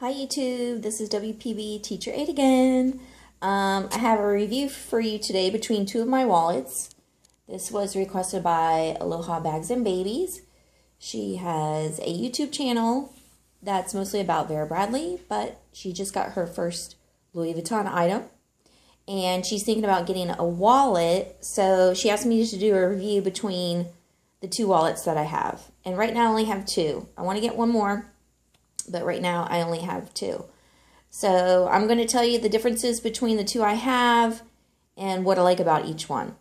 Hi YouTube, this is WPB Teacher 8 again. I have a review for you today between two of my wallets. This was requested by Aloha Bags and Babies. She has a YouTube channel that's mostly about Vera Bradley, but she just got her first Louis Vuitton item. And she's thinking about getting a wallet, so she asked me to do a review between the two wallets that I have. And right now I only have two. I want to get one more, but right now I only have two. So I'm going to tell you the differences between the two I have and what I like about each one.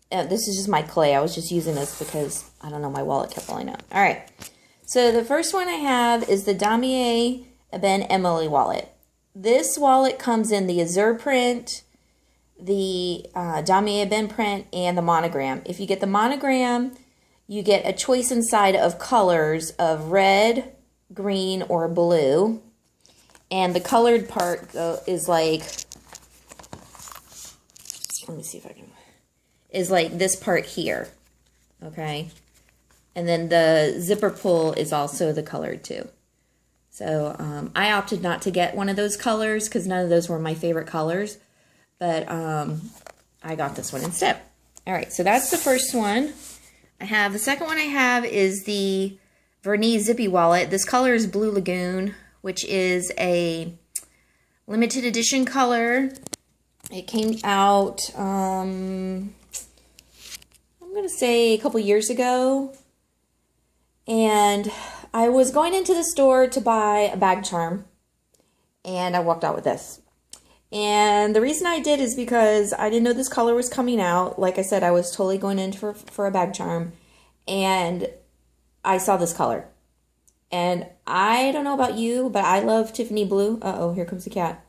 This is just my clay. I was just using this because, I don't know, my wallet kept falling out. All right. So the first one I have is the Damier Ebene Emilie wallet. This wallet comes in the Azure print, the Damier Ebene print, and the monogram. If you get the monogram, you get a choice inside of colors of red, green, or blue. And the colored part is like, let me see if I can, is like this part here, okay? And then the zipper pull is also the colored too. So I opted not to get one of those colors because none of those were my favorite colors, but I got this one instead. All right, so that's the first one. The second one I have is the Vuitton Zippy wallet. This color is Blue Lagoon, which is a limited edition color. It came out, I'm going to say a couple years ago. And I was going into the store to buy a bag charm, and I walked out with this. And the reason I did is because I didn't know this color was coming out. Like I said, I was totally going in for a bag charm, and I saw this color. And I don't know about you, but I love Tiffany blue. Uh-oh, here comes the cat.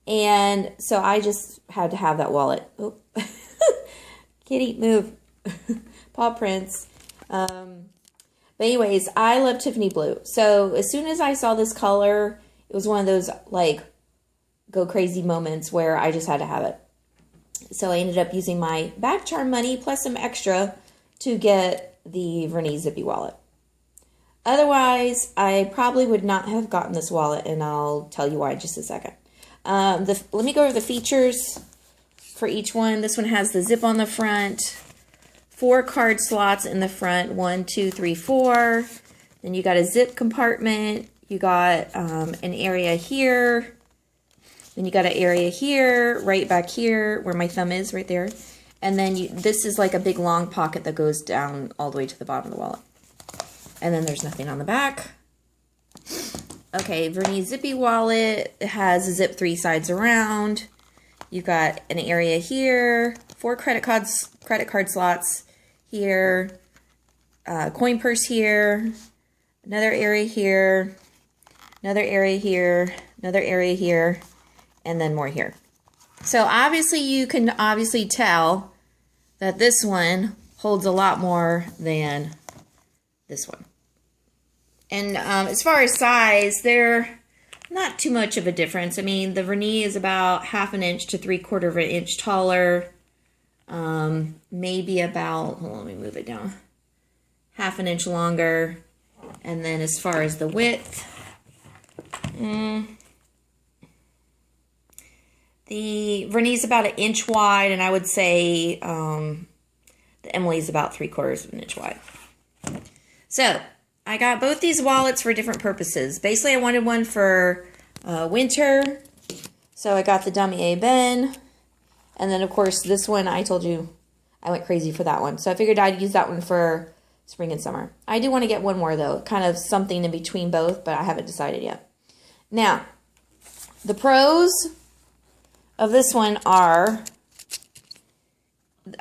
And so I just had to have that wallet. Oh, kitty, move. Paw prints. But anyways, I love Tiffany blue. So as soon as I saw this color, it was one of those like go crazy moments where I just had to have it. So I ended up using my bag charm money plus some extra to get the Vuitton Zippy wallet. Otherwise, I probably would not have gotten this wallet, and I'll tell you why in just a second. Let me go over the features for each one. This one has the zip on the front, 4 card slots in the front, 1, 2, 3, 4. Then you got a zip compartment. You got an area here. Then you got an area here, right back here, where my thumb is, right there. And then this is like a big long pocket that goes down all the way to the bottom of the wallet. And then there's nothing on the back. Okay, Vuitton Zippy wallet has a zip 3 sides around. You've got an area here, 4 credit card slots here, coin purse here, another area here, another area here, another area here, and then more here. So obviously you can tell that this one holds a lot more than this one. And as far as size, they're not too much of a difference. I mean, the Vuitton is about 1/2 inch to 3/4 of an inch taller. Maybe about, hold on, let me move it down, 1/2 inch longer. And then as far as the width, the Vuitton is about 1 inch wide, and I would say the Emilie is about 3/4 of an inch wide. So I got both these wallets for different purposes. Basically, I wanted one for winter, so I got the Damier Ebene. And then, of course, this one, I told you I went crazy for that one. So I figured I'd use that one for spring and summer. I do want to get one more, though. Kind of something in between both, but I haven't decided yet. Now, the pros of this one are,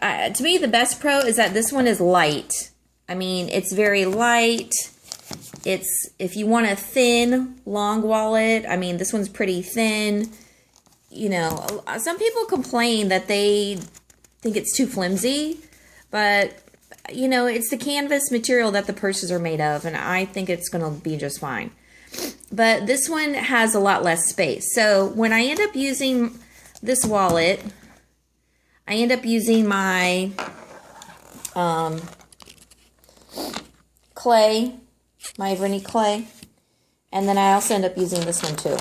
to me, the best pro is that this one is light. I mean, it's very light. If you want a thin, long wallet, I mean, this one's pretty thin. You know, some people complain that they think it's too flimsy, but, you know, it's the canvas material that the purses are made of, and I think it's going to be just fine. But this one has a lot less space. So when I end up using this wallet, I end up using my clay, my Vuitton clay, And then I also end up using this one too.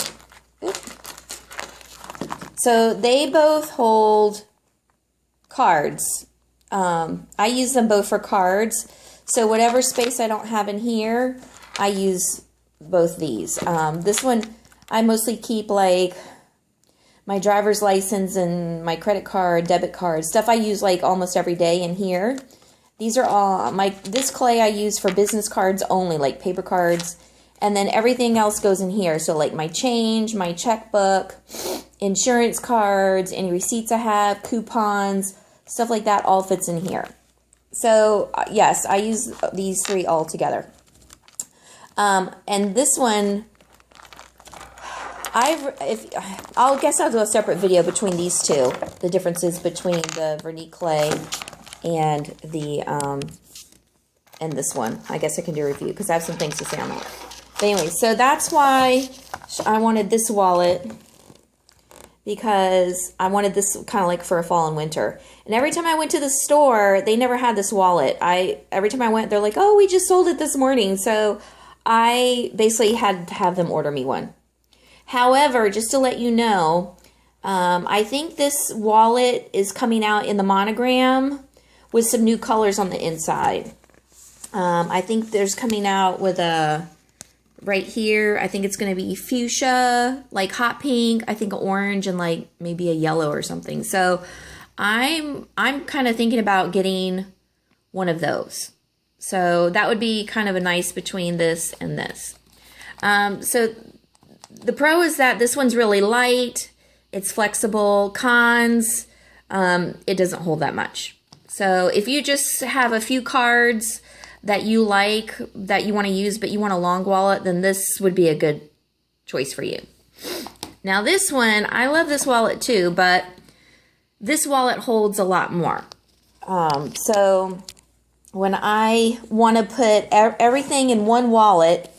Oop. So they both hold cards. I use them both for cards. So whatever space I don't have in here, I use both these. This one, I mostly keep like my driver's license and my credit card, debit card, stuff I use like almost every day in here. These are all, this clay I use for business cards only, like paper cards. And then everything else goes in here. So like my change, my checkbook, insurance cards, any receipts I have, coupons, stuff like that all fits in here. So yes, I use these three all together. And this one, I'll guess I'll do a separate video between these two, the differences between the vernis clay and the and this one. I guess I can do a review because I have some things to say on that. But anyway, so that's why I wanted this wallet, because I wanted this kind of like for a fall and winter. And every time I went to the store, they never had this wallet. Every time I went, they're like, oh, we just sold it this morning. So I basically had to have them order me one. However, just to let you know, I think this wallet is coming out in the monogram with some new colors on the inside. I think there's coming out with a... right here, I think it's going to be fuchsia, like hot pink, I think orange, and like maybe a yellow or something. So I'm kind of thinking about getting one of those. So that would be kind of a nice between this and this. So the pro is that this one's really light, it's flexible. Cons, it doesn't hold that much. So if you just have a few cards that you like, that you want to use, but you want a long wallet, then this would be a good choice for you. Now this one, I love this wallet too, but this wallet holds a lot more. So when I want to put everything in one wallet,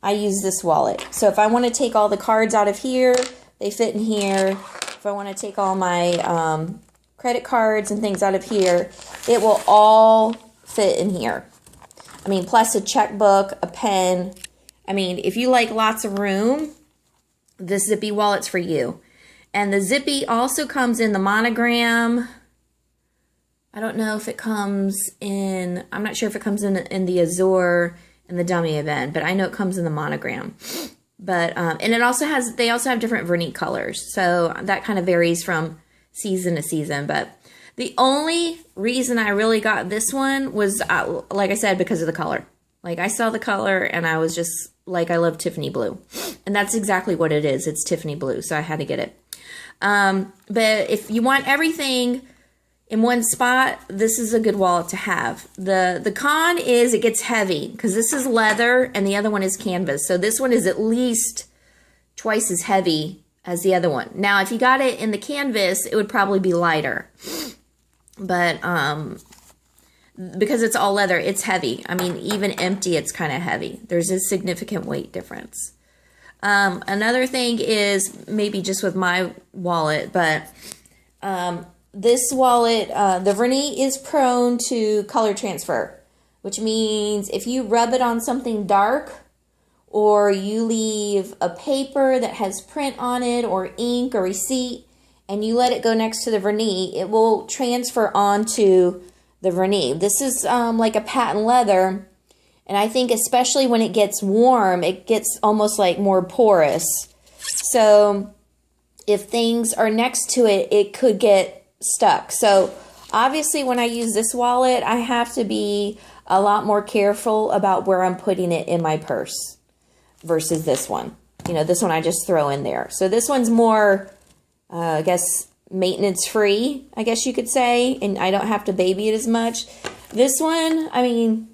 I use this wallet. So if I want to take all the cards out of here, they fit in here. If I want to take all my credit cards and things out of here, it will all fit in here. I mean, plus a checkbook, a pen. I mean, if you like lots of room, this Zippy wallet's for you. And the Zippy also comes in the monogram. I don't know if it comes in, I'm not sure if it comes in the Azure and the dummy event, but I know it comes in the monogram. But, and it also has, they also have different vernis colors. So that kind of varies from season to season. But the only reason I really got this one was, like I said, because of the color. Like I saw the color and I was just like, I love Tiffany blue. And that's exactly what it is. It's Tiffany blue. So I had to get it. But if you want everything in one spot, this is a good wallet to have. The con is it gets heavy because this is leather and the other one is canvas. So this one is at least twice as heavy as the other one. Now, if you got it in the canvas, it would probably be lighter. But because it's all leather, it's heavy. I mean, even empty, it's kind of heavy. There's a significant weight difference. Another thing is maybe just with my wallet, but this wallet, the vernis is prone to color transfer, which means if you rub it on something dark or you leave a paper that has print on it or ink or receipt and you let it go next to the vernis, it will transfer onto the vernis. This is like a patent leather, and I think especially when it gets warm, it gets almost like more porous. So if things are next to it, it could get stuck. So obviously when I use this wallet, I have to be a lot more careful about where I'm putting it in my purse versus this one. You know, this one I just throw in there. So this one's more, I guess, maintenance free, I guess you could say, and I don't have to baby it as much. This one, I mean,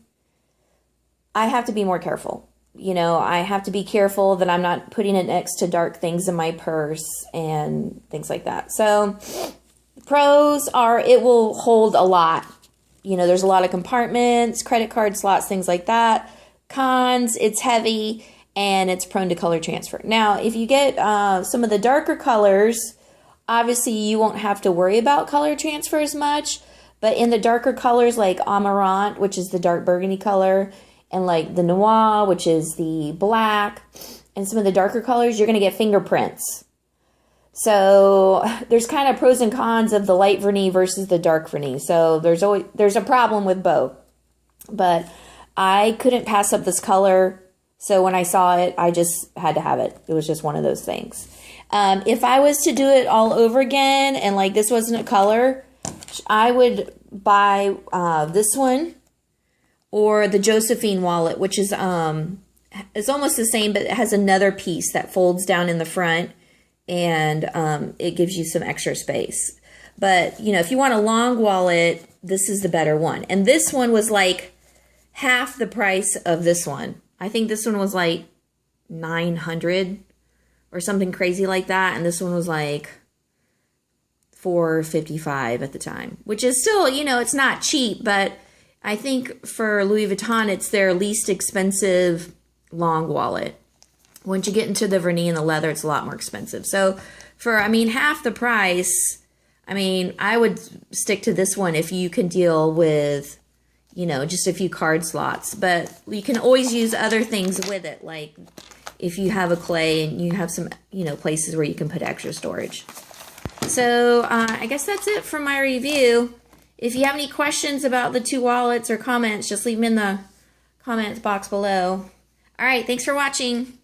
I have to be more careful. You know, I have to be careful that I'm not putting it next to dark things in my purse and things like that. So pros are it will hold a lot. You know, there's a lot of compartments, credit card slots, things like that. Cons, it's heavy and it's prone to color transfer. Now, if you get some of the darker colors, obviously you won't have to worry about color transfer as much. But in the darker colors like Amaranth, which is the dark burgundy color, and like the noir, which is the black, and some of the darker colors, you're going to get fingerprints. So there's kind of pros and cons of the light vernis versus the dark vernis. So there's a problem with both. But I couldn't pass up this color. So when I saw it, I just had to have it. It was just one of those things. If I was to do it all over again and like this wasn't a color, I would buy this one or the Josephine wallet, which is it's almost the same, but it has another piece that folds down in the front, and it gives you some extra space. But, you know, if you want a long wallet, this is the better one. And this one was like half the price of this one. I think this one was like $900 or something crazy like that, and this one was like $455 at the time, which is still, you know, it's not cheap, but I think for Louis Vuitton, it's their least expensive long wallet. Once you get into the vernis and the leather, it's a lot more expensive. So for, I mean, half the price, I mean, I would stick to this one if you can deal with, you know, just a few card slots. But you can always use other things with it, like if you have a clay and you have some, you know, places where you can put extra storage. So I guess that's it for my review. If you have any questions about the two wallets or comments, just leave them in the comments box below. All right, thanks for watching.